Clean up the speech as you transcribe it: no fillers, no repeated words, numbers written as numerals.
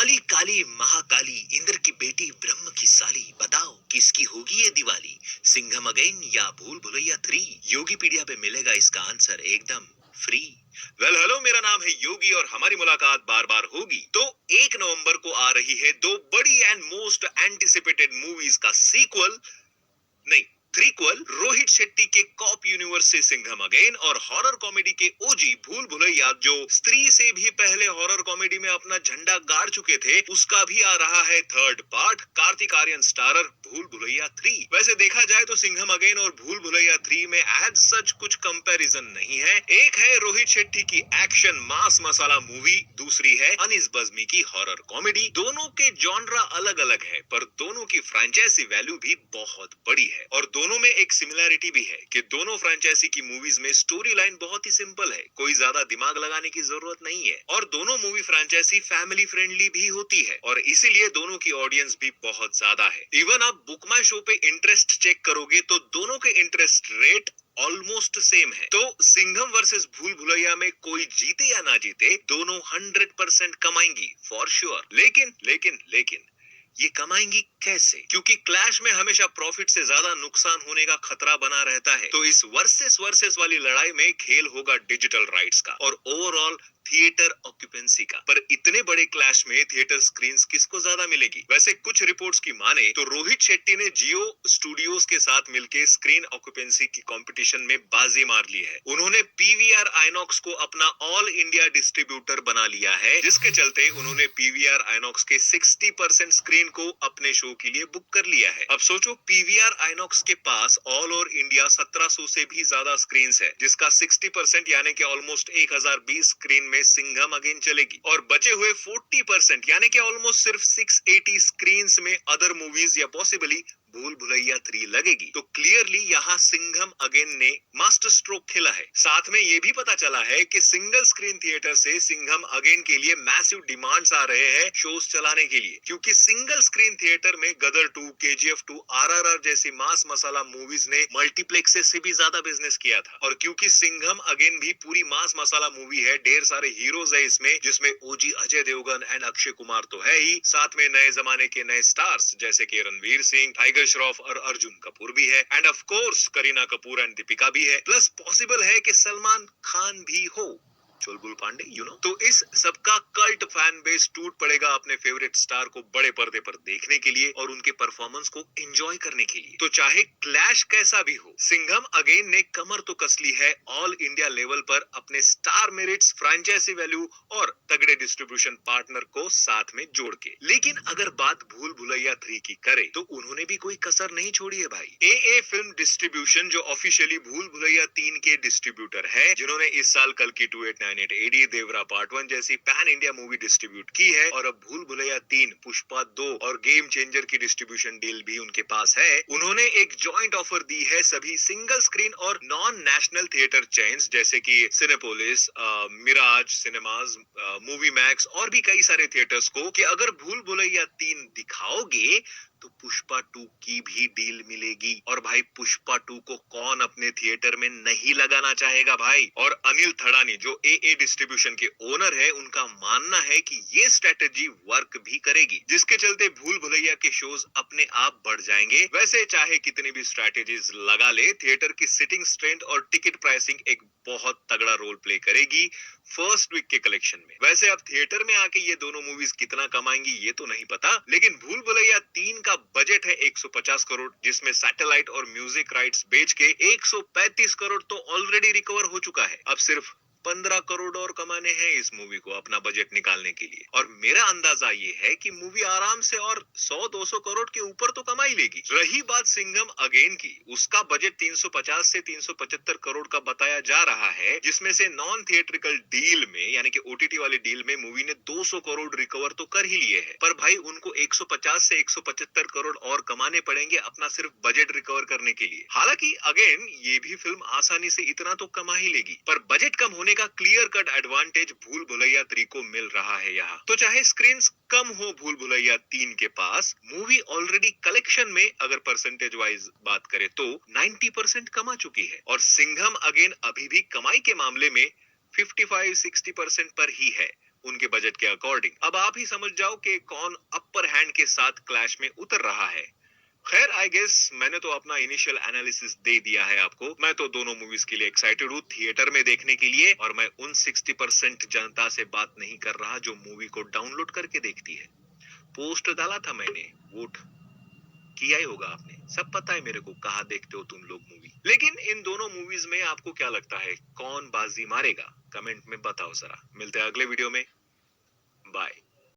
काली काली महाकाली इंद्र की बेटी ब्रह्म की साली, बताओ किसकी होगी ये दिवाली? सिंघम अगेन या भूल भुलैया 3? योगीपीडिया पे मिलेगा इसका आंसर एकदम फ्री। हेलो, मेरा नाम है योगी और हमारी मुलाकात बार बार होगी। तो 1 नवंबर को आ रही है दो बड़ी एंड मोस्ट एंटिसिपेटेड मूवीज का सीक्वल, नहीं थ्रीक्वल, रोहित शेट्टी के कॉप यूनिवर्स से सिंघम अगेन और हॉरर कॉमेडी के ओजी भूल भुलैया, जो स्त्री से भी पहले हॉरर कॉमेडी में अपना झंडा गाड़ चुके थे, उसका भी आ रहा है third part, Kartik Aaryan starrer Bhool Bhulaiyaa 3। वैसे देखा जाए तो सिंघम अगेन और भूल भुलैया 3 में एज सच कुछ कंपैरिजन नहीं है। एक है रोहित शेट्टी की एक्शन मास मसाला मूवी, दूसरी है अनीस बज्मी की हॉरर कॉमेडी। दोनों के जॉनरा अलग अलग है, पर दोनों की फ्रेंचाइजी वैल्यू भी बहुत बड़ी है। और दोनों में एक सिमिलरिटी भी है कि दोनों फ्रेंचाइजी की मूवीज में स्टोरी लाइन बहुत ही सिंपल है, कोई ज्यादा दिमाग लगाने की जरूरत नहीं है। और दोनों मूवी फ्रेंचाइजी फैमिली फ्रेंडली भी होती है और इसीलिए दोनों की ऑडियंस भी बहुत ज्यादा है। इवन आप बुक माई शो पे इंटरेस्ट चेक करोगे तो दोनों के इंटरेस्ट रेट ऑलमोस्ट सेम है। तो सिंघम वर्सेस भूल भुलैया में कोई जीते या ना जीते, दोनों 100% कमाएंगी फॉर श्योर। लेकिन ये कमाएंगी कैसे? क्योंकि क्लैश में हमेशा प्रॉफिट से ज्यादा नुकसान होने का खतरा बना रहता है। तो इस वर्सेस वाली लड़ाई में खेल होगा डिजिटल राइट्स का और ओवरऑल थिएटर ऑक्यूपेंसी का। पर इतने बड़े क्लैश में थिएटर स्क्रीन्स किसको ज्यादा मिलेगी? वैसे कुछ रिपोर्ट्स की माने तो रोहित शेट्टी ने जियो स्टूडियोज के साथ मिलकर स्क्रीन ऑक्यूपेंसी की कंपटीशन में बाजी मार ली है। उन्होंने पीवीआर आइनॉक्स को अपना ऑल इंडिया डिस्ट्रीब्यूटर बना लिया है, जिसके चलते उन्होंने पीवीआर आइनॉक्स के 60% स्क्रीन को अपने शो के लिए बुक कर लिया है। अब सोचो, पीवीआर आइनॉक्स के पास ऑल ओवर इंडिया 1700 से भी ज्यादा स्क्रीन है, जिसका 60% यानी कि ऑलमोस्ट 1020 स्क्रीन में सिंघम अगेन चलेगी और बचे हुए 40% यानी कि ऑलमोस्ट सिर्फ 680 स्क्रीन में अदर मूवीज या पॉसिबली भूल भुलैया 3 लगेगी। तो क्लियरली यहाँ सिंघम अगेन ने मास्टर स्ट्रोक खेला है। साथ में ये भी पता चला है कि सिंगल स्क्रीन थिएटर से सिंघम अगेन के लिए मैसिव डिमांड्स आ रहे हैं शोज चलाने के लिए, क्योंकि सिंगल स्क्रीन थिएटर में गदर 2, केजीएफ 2, आरआरआर जैसी मास मसाला मूवीज ने मल्टीप्लेक्सेस से भी ज्यादा बिजनेस किया था। और क्योंकि सिंघम अगेन भी पूरी मास मसाला मूवी है, ढेर सारे हीरोज है इसमें, जिसमें ओजी अजय देवगन एंड अक्षय कुमार तो है ही, साथ में नए जमाने के नए स्टार्स जैसे कि रणवीर सिंह, टाइगर श्रॉफ और अर्जुन कपूर भी है, end of course Kareena Kapoor and Deepika भी है। प्लस पॉसिबल है कि सलमान खान भी हो, चुलबुल पांडे, तो इस सबका कल्ट फैन बेस टूट पड़ेगा अपने फेवरेट स्टार को बड़े पर्दे पर देखने के लिए और उनके परफॉर्मेंस को एंजॉय करने के लिए। तो चाहे क्लैश कैसा भी हो, सिंघम अगेन ने कमर तो कस ली है ऑल इंडिया लेवल पर अपने स्टार मेरिट्स, फ्रेंचाइजी वैल्यू और तगड़े डिस्ट्रीब्यूशन पार्टनर को साथ में जोड़ के। लेकिन अगर बात भूल भुलैया 3 की करे तो उन्होंने भी कोई कसर नहीं छोड़ी है भाई। ए फिल्म डिस्ट्रीब्यूशन, जो ऑफिशियली भूल भुलैया 3 के डिस्ट्रीब्यूटर है, जिन्होंने इस साल कल की 2898 एडी, देवरा पार्ट 1 जैसी पैन इंडिया मूवी डिस्ट्रीब्यूट की है, और अब भूल भुलैया 3, पुष्पा 2 और गेम चेंजर की डिस्ट्रीब्यूशन डील भी उनके पास है। उन्होंने एक जॉइंट ऑफर दी है सभी सिंगल स्क्रीन और नॉन नेशनल थिएटर चेन्स जैसे कि Cinepolis, Miraj cinemas, Movie Max और भी कई सारे थिएटर्स को, कि अगर भूल भुलैया 3 दिखाओगे तो पुष्पा 2 की भी डील मिलेगी। और भाई पुष्पा 2 को कौन अपने थिएटर में नहीं लगाना चाहेगा भाई। और अनिल थड़ानी, जो ए डिस्ट्रीब्यूशन के ओनर है, उनका मानना है कि ये स्ट्रेटेजी वर्क भी करेगी, जिसके चलते भूल भुलैया के शोज अपने आप बढ़ जाएंगे। वैसे चाहे कितनी भी स्ट्रेटेजीज लगा ले, थिएटर की सिटिंग स्ट्रेंथ और टिकट प्राइसिंग एक बहुत तगड़ा रोल प्ले करेगी फर्स्ट वीक के कलेक्शन में। वैसे अब थिएटर में आके ये दोनों मूवीज कितना कमाएंगी ये तो नहीं पता, लेकिन भूल भुलैया 3 का बजट है 150 करोड़, जिसमें सैटेलाइट और म्यूजिक राइट्स बेच के 135 करोड़ तो ऑलरेडी रिकवर हो चुका है। अब सिर्फ 15 करोड़ और कमाने हैं इस मूवी को अपना बजट निकालने के लिए। और मेरा अंदाजा ये है कि मूवी आराम से और 100-200 करोड़ के ऊपर तो कमा ही लेगी। रही बात सिंघम अगेन की, उसका बजट 350 से 375 करोड़ का बताया जा रहा है, जिसमें से नॉन थिएट्रिकल डील में यानी कि ओटीटी वाली डील में मूवी ने 200 करोड़ रिकवर तो कर ही लिए हैं। पर भाई उनको 150 से 175 करोड़ और कमाने पड़ेंगे अपना सिर्फ बजट रिकवर करने के लिए। हालांकि अगेन ये भी फिल्म आसानी से इतना तो कमा ही लेगी, पर बजट कम होने का क्लियर कट एडवांटेज भूल भुलैया 3 को मिल रहा है यहाँ। तो चाहे स्क्रीन कम हो भूल भुलैया 3 के पास, मूवी ऑलरेडी कलेक्शन में अगर परसेंटेज वाइज बात करें तो 90% कमा चुकी है। और सिंघम अगेन अभी भी कमाई के मामले में 55-60% पर ही है। उनके बजट के अकॉर्डिंग। अब आप ही समझ जाओ कि कौन अपर हैंड के साथ क्लैश में उतर रहा है। खैर आई गेस मैंने तो अपना इनिशियल एनालिसिस दे दिया है आपको। मैं तो दोनों मूवीज के लिए एक्साइटेड हूँ थिएटर में देखने के लिए, और मैं उन 60% जनता से बात नहीं कर रहा जो मूवी को डाउनलोड करके देखती है। पोस्ट डाला था मैंने, वोट किया ही होगा आपने, सब पता है मेरे को कहाँ देखते हो तुम लोग मूवी। लेकिन इन दोनों मूवीज में आपको क्या लगता है कौन बाजी मारेगा? कमेंट में बताओ जरा। मिलते हैं अगले वीडियो में। बाय।